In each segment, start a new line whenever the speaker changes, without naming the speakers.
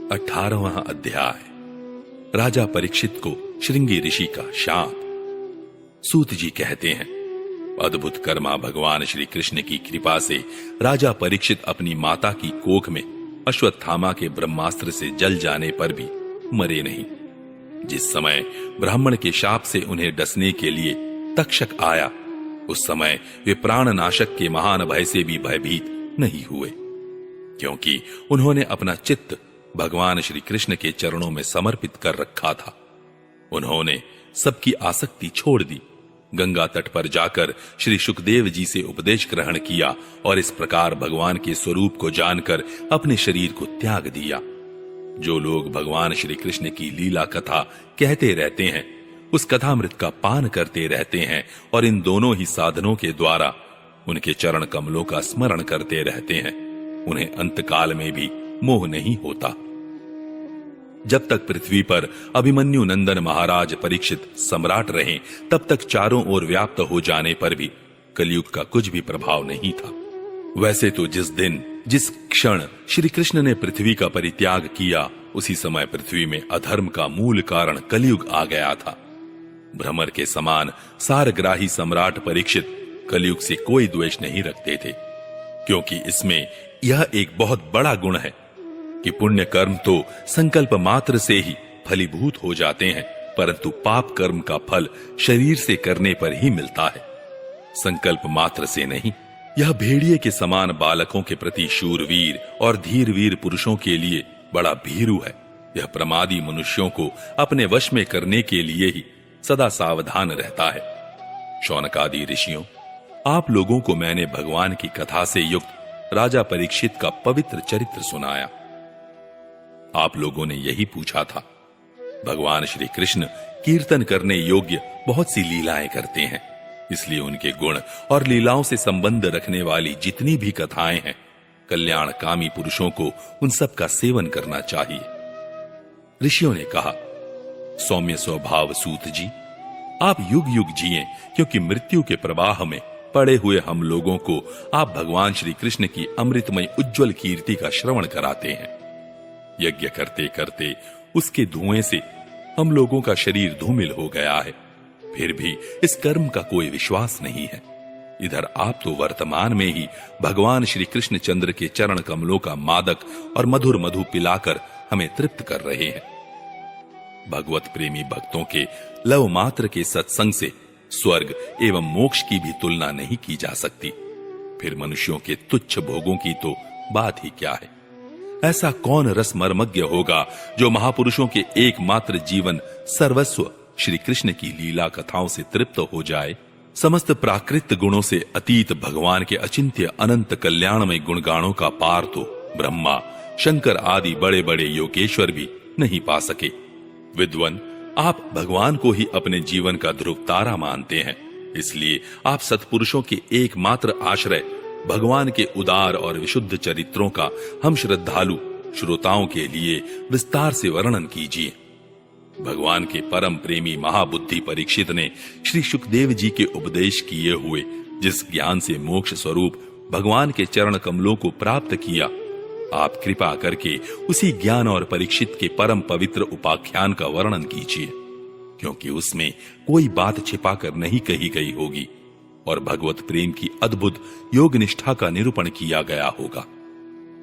18वां अध्याय। राजा परीक्षित को श्रृंगी ऋषि का शाप। सूत जी कहते हैं, अद्भुत कर्मा भगवान श्री कृष्ण की कृपा से राजा परीक्षित अपनी माता की कोख में अश्वत्थामा के ब्रह्मास्त्र से जल जाने पर भी मरे नहीं। जिस समय ब्राह्मण के शाप से उन्हें डसने के लिए तक्षक आया, उस समय वे प्राणनाशक के महान भय से भी भयभीत नहीं हुए, क्योंकि उन्होंने अपना चित्त भगवान श्री कृष्ण के चरणों में समर्पित कर रखा था। उन्होंने सबकी आसक्ति छोड़ दी, गंगा तट पर जाकर श्री सुखदेव जी से उपदेश ग्रहण किया और इस प्रकार भगवान के स्वरूप को जानकर अपने शरीर को त्याग दिया। जो लोग भगवान श्री कृष्ण की लीला कथा कहते रहते हैं, उस कथामृत का पान करते रहते हैं और इन दोनों ही साधनों के द्वारा उनके चरण कमलों का स्मरण करते रहते हैं, उन्हें अंतकाल में भी मोह नहीं होता। जब तक पृथ्वी पर अभिमन्यु नंदन महाराज परीक्षित सम्राट रहे, तब तक चारों ओर व्याप्त हो जाने पर भी कलयुग का कुछ भी प्रभाव नहीं था। वैसे तो जिस दिन जिस क्षण श्री कृष्ण ने पृथ्वी का परित्याग किया, उसी समय पृथ्वी में अधर्म का मूल कारण कलयुग आ गया था। भ्रमर के समान सारग्राही सम्राट परीक्षित कलयुग से कोई द्वेष नहीं रखते थे, क्योंकि इसमें यह एक बहुत बड़ा गुण है कि पुण्य कर्म तो संकल्प मात्र से ही फलीभूत हो जाते हैं, परंतु पाप कर्म का फल शरीर से करने पर ही मिलता है, संकल्प मात्र से नहीं। यह भेड़िए के समान बालकों के प्रति शूरवीर और धीरवीर पुरुषों के लिए बड़ा भीरू है। यह प्रमादी मनुष्यों को अपने वश में करने के लिए ही सदा सावधान रहता है। शौनकादि ऋषियों, आप लोगों को मैंने भगवान की कथा से युक्त राजा परीक्षित का पवित्र चरित्र सुनाया। आप लोगों ने यही पूछा था। भगवान श्री कृष्ण कीर्तन करने योग्य बहुत सी लीलाएं करते हैं, इसलिए उनके गुण और लीलाओं से संबंध रखने वाली जितनी भी कथाएं हैं, कल्याणकामी पुरुषों को उन सब का सेवन करना चाहिए। ऋषियों ने कहा, सौम्य स्वभाव सूत जी, आप युग युग जिएं, क्योंकि मृत्यु के प्रवाह में पड़े हुए हम लोगों को आप भगवान श्री कृष्ण की अमृतमय उज्जवल कीर्ति का श्रवण कराते हैं। यज्ञ करते करते उसके धुएं से हम लोगों का शरीर धूमिल हो गया है, फिर भी इस कर्म का कोई विश्वास नहीं है। इधर आप तो वर्तमान में ही भगवान श्री कृष्ण चंद्र के चरण कमलों का मादक और मधुर मधु पिलाकर हमें तृप्त कर रहे हैं। भगवत प्रेमी भक्तों के लव मात्र के सत्संग से स्वर्ग एवं मोक्ष की भी तुलना नहीं की जा सकती, फिर मनुष्यों के तुच्छ भोगों की तो बात ही क्या है। ऐसा कौन रसमर्मज्ञ होगा जो महापुरुषों के एकमात्र जीवन सर्वस्व श्री कृष्ण की लीला कथाओं से तृप्त हो जाए। समस्त प्राकृत गुणों से अतीत भगवान के अचिंत्य अनंत कल्याणमय गुणगानों का पार तो ब्रह्मा, शंकर आदि बड़े बड़े योगेश्वर भी नहीं पा सके। विद्वन, आप भगवान को ही अपने जीवन का ध्रुव तारा मानते हैं, इसलिए आप सत्पुरुषों के एकमात्र आश्रय भगवान के उदार और विशुद्ध चरित्रों का हम श्रद्धालु श्रोताओं के लिए विस्तार से वर्णन कीजिए। भगवान के परम प्रेमी महाबुद्धि परीक्षित ने श्री सुखदेव जी के उपदेश किए हुए जिस ज्ञान से मोक्ष स्वरूप भगवान के चरण कमलों को प्राप्त किया, आप कृपा करके उसी ज्ञान और परीक्षित के परम पवित्र उपाख्यान का वर्णन कीजिए, क्योंकि उसमें कोई बात छिपा कर नहीं कही गई होगी और भगवत प्रेम की अद्भुत योग निष्ठा का निरूपण किया गया होगा।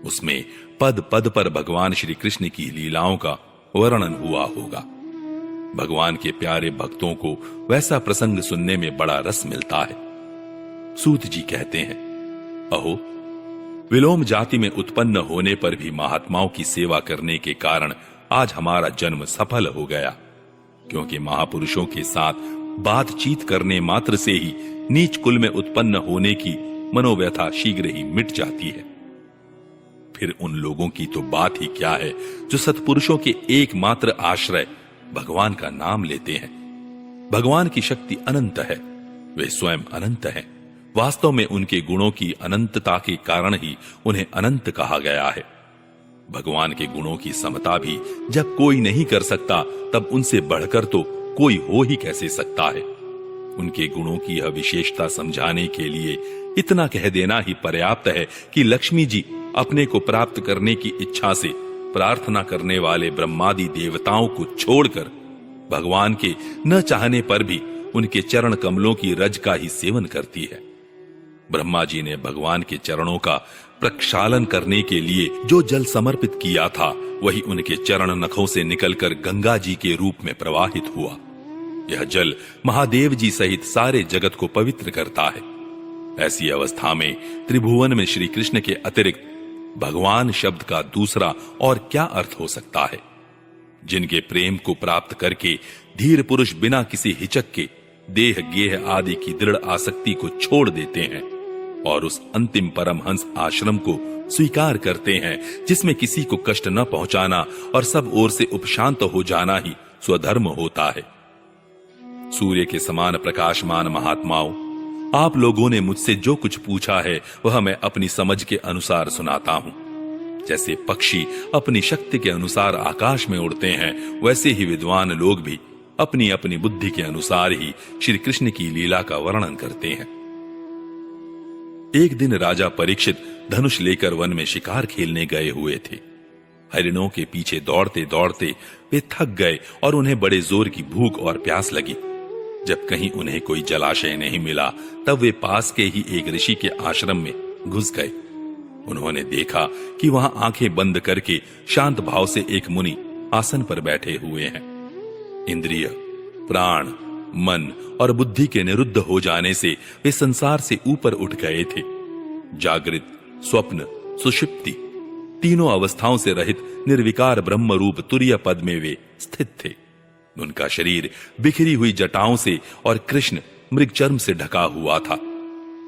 उसमें पद पद पर भगवान श्री कृष्ण की लीलाओं का वर्णन हुआ होगा। भगवान के प्यारे भक्तों को वैसा प्रसंग सुनने में बड़ा रस मिलता है। सूत जी कहते हैं, अहो, विलोम जाति में उत्पन्न होने पर भी महात्माओं की सेवा करने के कारण आज हमारा जन्म सफल हो गया, क्योंकि महापुरुषों के साथ बातचीत करने मात्र से ही नीच कुल में उत्पन्न होने की मनोव्यथा शीघ्र ही मिट जाती है। फिर उन लोगों की तो बात ही क्या है जो सत्पुरुषों के एकमात्र आश्रय भगवान का नाम लेते हैं। भगवान की शक्ति अनंत है, वे स्वयं अनंत हैं। वास्तव में उनके गुणों की अनंतता के कारण ही उन्हें अनंत कहा गया है। भगवान के गुणों की समता भी जब कोई नहीं कर सकता, तब उनसे बढ़कर तो कोई हो ही कैसे सकता है। उनके गुणों की यह विशेषता समझाने के लिए इतना कह देना ही पर्याप्त है कि लक्ष्मी जी अपने को प्राप्त करने की इच्छा से प्रार्थना करने वाले ब्रह्मादि देवताओं को छोड़कर भगवान के न चाहने पर भी उनके चरण कमलों की रज का ही सेवन करती है। ब्रह्मा जी ने भगवान के चरणों का प्रक्षालन करने के लिए जो जल समर्पित किया था, वही उनके चरण नखों से निकलकर गंगा जी के रूप में प्रवाहित हुआ। यह जल महादेव जी सहित सारे जगत को पवित्र करता है। ऐसी अवस्था में त्रिभुवन में श्री कृष्ण के अतिरिक्त भगवान शब्द का दूसरा और क्या अर्थ हो सकता है। जिनके प्रेम को प्राप्त करके धीर पुरुष बिना किसी हिचक के देह गेह आदि की दृढ़ आसक्ति को छोड़ देते हैं और उस अंतिम परमहंस आश्रम को स्वीकार करते हैं, जिसमें किसी को कष्ट न पहुंचाना और सब ओर से उपशांत हो जाना ही स्वधर्म होता है। सूर्य के समान प्रकाशमान महात्माओं, आप लोगों ने मुझसे जो कुछ पूछा है वह मैं अपनी समझ के अनुसार सुनाता हूं। जैसे पक्षी अपनी शक्ति के अनुसार आकाश में उड़ते हैं, वैसे ही विद्वान लोग भी अपनी अपनी बुद्धि के अनुसार ही श्री कृष्ण की लीला का वर्णन करते हैं। एक दिन राजा परीक्षित धनुष लेकर वन में शिकार खेलने गए हुए थे। हरिणों के पीछे दौड़ते दौड़ते वे थक गए और उन्हें बड़े जोर की भूख और प्यास लगी। जब कहीं उन्हें कोई जलाशय नहीं मिला, तब वे पास के ही एक ऋषि के आश्रम में घुस गए। उन्होंने देखा कि वहां आंखें बंद करके शांत भाव से एक मुनि आसन पर बैठे हुए हैं। इंद्रिय, प्राण, मन और बुद्धि के निरुद्ध हो जाने से वे संसार से ऊपर उठ गए थे। जागृत, स्वप्न, सुषुप्ति तीनों अवस्थाओं से रहित निर्विकार ब्रह्म रूप तुरीय पद में वे स्थित थे। उनका शरीर बिखरी हुई जटाओं से और कृष्ण मृगचर्म से ढका हुआ था।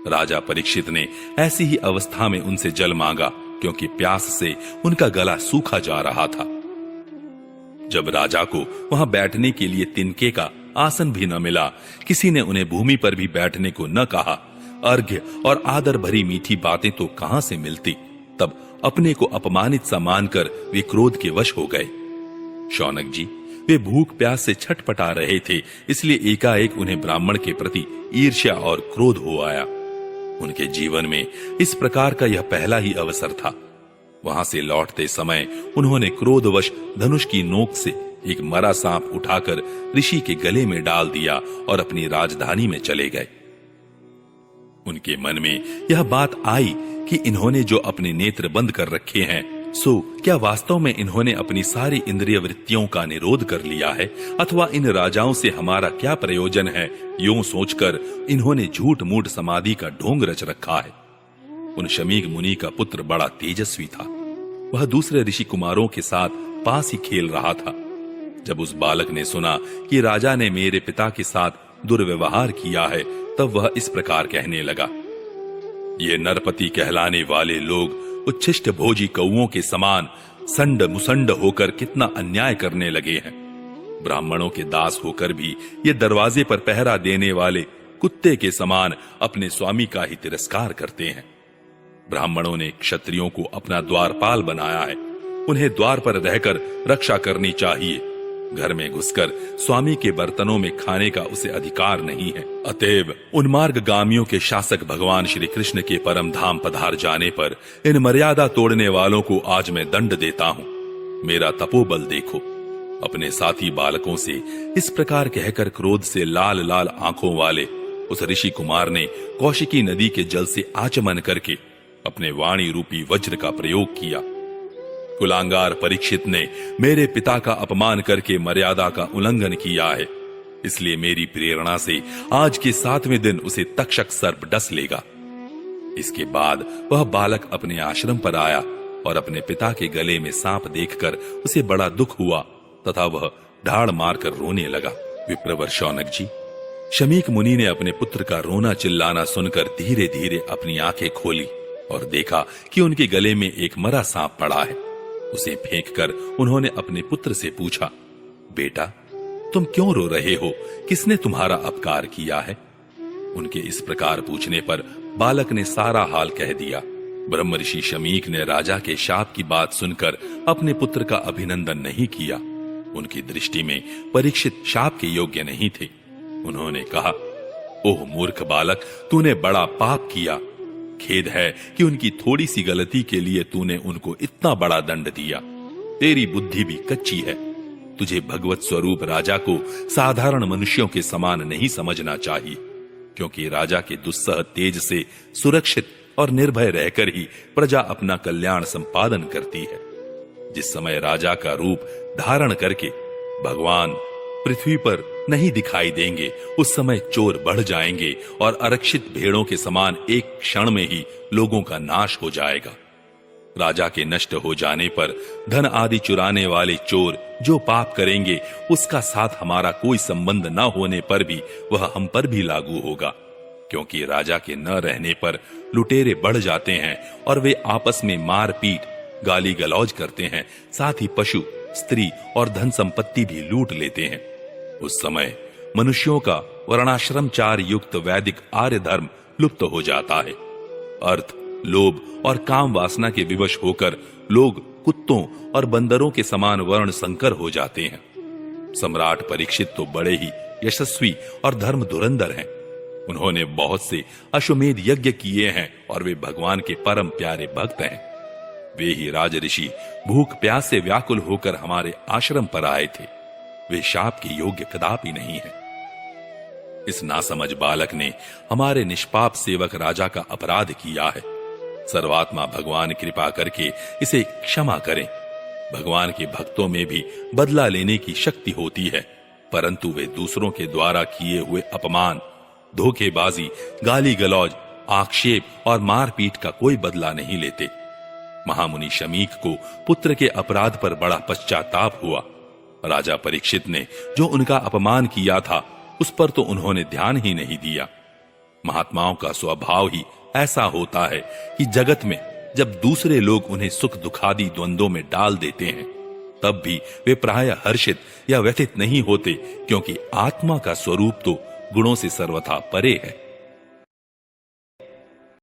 राजा परीक्षित ने ऐसी ही अवस्था में उनसे जल मांगा, क्योंकि प्यास से उनका गला सूखा जा रहा था। जब राजा को वहां बैठने के लिए तिनके का आसन भी न मिला, किसी ने उन्हें भूमि पर भी बैठने को न कहा, अर्घ्य और आदर भरी मीठी बातें तो कहां से मिलती, तब अपने को अपमानित सा मानकर वे क्रोध के वश हो गए। शौनक जी, वे भूख प्यास से छटपटा रहे थे, इसलिए एकाएक उन्हें ब्राह्मण के प्रति ईर्ष्या और क्रोध हो आया। उनके जीवन में इस प्रकार का यह पहला ही अवसर था। वहां से लौटते समय उन्होंने क्रोधवश धनुष की नोक से एक मरा सांप उठाकर ऋषि के गले में डाल दिया और अपनी राजधानी में चले गए। उनके मन में यह बात आई कि इन्होंने जो अपने नेत्र बंद कर रखे हैं, सो क्या वास्तव में इन्होंने अपनी सारी इंद्रिय वृत्तियों का निरोध कर लिया है, अथवा इन राजाओं से हमारा क्या प्रयोजन है, यूं सोचकर इन्होंने झूठ मूठ समाधि का ढोंग रच रखा है। उन शमीक मुनि का पुत्र बड़ा तेजस्वी था। वह दूसरे ऋषि कुमारों के साथ पास ही खेल रहा था। जब उस बालक ने सुना कि राजा ने मेरे पिता के साथ दुर्व्यवहार किया है, तब वह इस प्रकार कहने लगा, ये नरपति कहलाने वाले लोग उच्छिष्ट भोजी कौओं के समान संड मुसंड होकर कितना अन्याय करने लगे हैं। ब्राह्मणों के दास होकर भी ये दरवाजे पर पहरा देने वाले कुत्ते के समान अपने स्वामी का ही तिरस्कार करते हैं। ब्राह्मणों ने क्षत्रियों को अपना द्वारपाल बनाया है। उन्हें द्वार पर रहकर रक्षा करनी चाहिए। घर में घुसकर स्वामी के बर्तनों में खाने का उसे अधिकार नहीं है। अतएव उन्मार्गगामियों के शासक भगवान श्री कृष्ण के परम धाम पधार जाने पर इन मर्यादा तोड़ने वालों को आज मैं दंड देता हूँ। मेरा तपोबल देखो। अपने साथी बालकों से इस प्रकार कहकर क्रोध से लाल लाल आंखों वाले उस ऋषि कुमार ने कौशिकी नदी के जल से आचमन करके अपने वाणी रूपी वज्र का प्रयोग किया। कुलांगार परीक्षित ने मेरे पिता का अपमान करके मर्यादा का उल्लंघन किया है, इसलिए मेरी प्रेरणा से आज के 7वें दिन उसे तक्षक सर्प डस लेगा। इसके बाद वह बालक अपने आश्रम पर आया और अपने पिता के गले में सांप देखकर उसे बड़ा दुख हुआ तथा वह ढाड़ मारकर रोने लगा। विप्रवर शौनक जी, शमीक मुनि ने अपने पुत्र का रोना चिल्लाना सुनकर धीरे धीरे अपनी आंखें खोली और देखा कि उनके गले में एक मरा सांप पड़ा है। उसे फेंककर उन्होंने अपने पुत्र से पूछा, बेटा तुम क्यों रो रहे हो? किसने तुम्हारा अपकार किया है? उनके इस प्रकार पूछने पर बालक ने सारा हाल कह दिया। ब्रह्म ऋषि शमीक ने राजा के शाप की बात सुनकर अपने पुत्र का अभिनंदन नहीं किया। उनकी दृष्टि में परीक्षित शाप के योग्य नहीं थे। उन्होंने कहा, ओह मूर्ख बालक, तूने बड़ा पाप किया। खेद है कि उनकी थोड़ी सी गलती के लिए तूने उनको इतना बड़ा दंड दिया। तेरी बुद्धि भी कच्ची है। तुझे भगवत स्वरूप राजा को साधारण मनुष्यों के समान नहीं समझना चाहिए, क्योंकि राजा के दुस्सह तेज से सुरक्षित और निर्भय रहकर ही प्रजा अपना कल्याण संपादन करती है। जिस समय राजा का रूप धारण करके भगवान पृथ्वी पर नहीं दिखाई देंगे, उस समय चोर बढ़ जाएंगे और आरक्षित भेड़ों के समान एक क्षण में ही लोगों का नाश हो जाएगा। राजा के नष्ट हो जाने पर धन आदि चुराने वाले चोर जो पाप करेंगे, उसका साथ हमारा कोई संबंध न होने पर भी वह हम पर भी लागू होगा, क्योंकि राजा के न रहने पर लुटेरे बढ़ जाते हैं और वे आपस में मारपीट, गाली गलौज करते हैं, साथ ही पशु, स्त्री और धन संपत्ति भी लूट लेते हैं। उस समय मनुष्यों का वर्णाश्रमचार युक्त वैदिक आर्य धर्म लुप्त हो जाता है। अर्थ, लोभ और काम वासना के विवश होकर लोग कुत्तों और बंदरों के समान वर्ण संकर हो जाते हैं। सम्राट परीक्षित तो बड़े ही यशस्वी और धर्म धुरंधर हैं। उन्होंने बहुत से अश्वमेध यज्ञ किए हैं और वे भगवान के परम प्यारे भक्त हैं। वे ही राज ऋषि भूख प्यास से व्याकुल होकर हमारे आश्रम पर आए थे। वे शाप के योग्य कदापि नहीं है। इस नासमझ बालक ने हमारे निष्पाप सेवक राजा का अपराध किया है। सर्वात्मा भगवान कृपा करके इसे क्षमा करें। भगवान के भक्तों में भी बदला लेने की शक्ति होती है, परंतु वे दूसरों के द्वारा किए हुए अपमान, धोखेबाजी, गाली गलौज, आक्षेप और मारपीट का कोई बदला नहीं लेते। महामुनि शमीक को पुत्र के अपराध पर बड़ा पश्चाताप हुआ। राजा परीक्षित ने जो उनका अपमान किया था, उस पर तो उन्होंने ध्यान ही नहीं दिया। महात्माओं का स्वभाव ही ऐसा होता है कि जगत में जब दूसरे लोग उन्हें सुख दुखादि द्वंद्वों में डाल देते हैं, तब भी वे प्रायः हर्षित या व्यथित नहीं होते, क्योंकि आत्मा का स्वरूप तो गुणों से सर्वथा परे है।